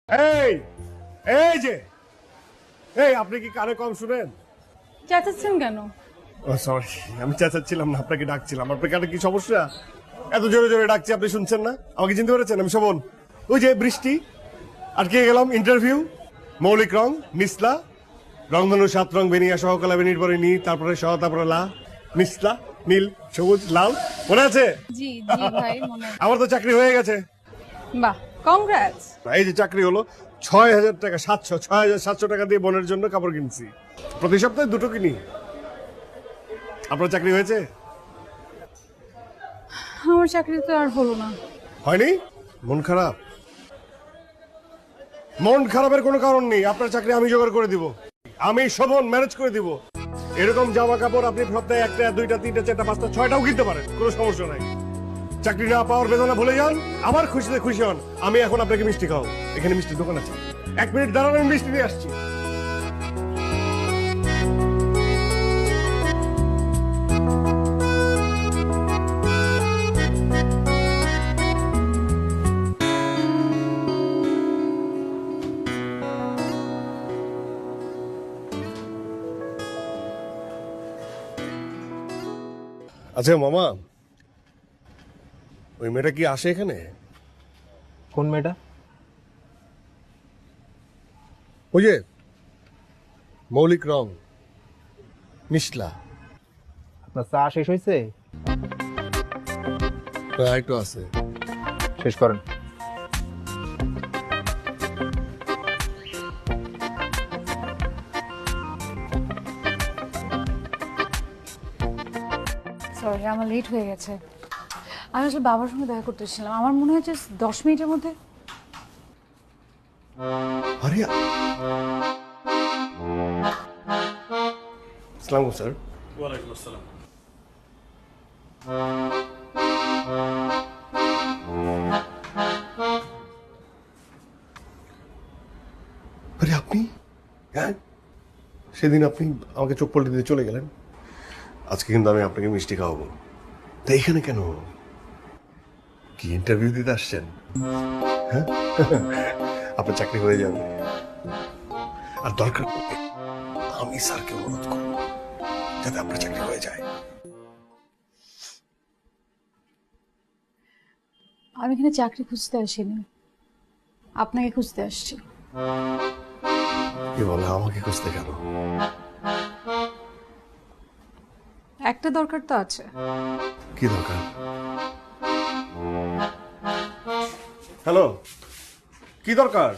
এই এই যে এই আপনি কি কানে কম শুনেন? চেঁচাচ্ছেন কেন? ও সরি, আমি চেঁচাচ্ছিলাম না, আপনাকে ডাকছিলাম। আপনার কানে কি সমস্যা? এত জোরে জোরে ডাকছি, আপনি শুনছেন না? আমাকে চিনতে পেরেছেন? আমি শোভন। ওই যে বৃষ্টি, আটকে গেলাম ইন্টারভিউ, মৌলিক রং নিসলা, রংধনু 7 রং বেনিয়া সহকলা বেনির পরে নি, তারপরে সহ, তারপরে লা, নিসলা, নীল, সবুজ, লাল। মনে আছে? জি জি ভাই মনে আছে। আমার তো চাকরি হয়ে গেছে। বাহ, কংগ্রাটস। এই যে চাকরি হলো, 6,000 টাকা, 6,700 টাকা দিয়ে বোনের জন্য কাপড় কিনছি। প্রতি সপ্তাহে 2টো কিনি। আপনার চাকরি হয়েছে? আমার চাকরি তো আর হলো না। হয়নি? মন খারাপ? মন খারাপের কোনো কারণ নেই, আপনার চাকরি আমি জোগাড় করে দিব। আমি শোভন ম্যানেজ করে দিব। এরকম জামা কাপড় আপনি সপ্তাহে 1টা 2টা 3টা 4টা 5টা 6টাও কিনতে পারেন, কোনো সমস্যা নাই। চাকরি না পাওয়ার বেদনা ভুলে যান, আমার খুশিতে খুশি হন। আমি এখন আপনাকে মিষ্টি খাও, এখানে মিষ্টির দোকান আছে। 1 মিনিট দাঁড়ান, আমি মিষ্টি নিয়ে আসছি। আচ্ছা মামা, ওই মেয়েটা কি আসে এখানে? কোন মেয়েটা? ওই যে মৌলিক রং নিসলা। আপনার চা শেষ হয়েছে? একটু আছে। শেষ করেন। সরি, আমার লেট হয়ে গেছে। আমি আসলে বাবার সঙ্গে দেখা করতে এসেছিলাম। আমার মনে হচ্ছে 10 মিনিটের মধ্যে। আরে আসসালামু স্যার। ওয়ালাইকুম আসসালাম। আরে আপনি, হ্যাঁ, সেদিন আপনি আমাকে চোখ পল্টি দিয়ে চলে গেলেন। আজকে কিন্তু আমি আপনাকে মিষ্টি খাওয়াবো। তা এখানে কেন? কি ইন্টারভিউ দিতে আসছেন? হ্যাঁ, আপনার চাকরি হয়ে যাবে। আর দরকার পড়লে আমি স্যারকে অনুরোধ করবো যাতে আপনার চাকরি হয়ে যায়। আমি এখানে চাকরি খুঁজতে আসিনি, আপনাকে খুঁজতে আসছি। কি বলে, আমাকে খুঁজতে কেন? একটা দরকার তো আছে। কি দরকার? হ্যালো, কি দরকার?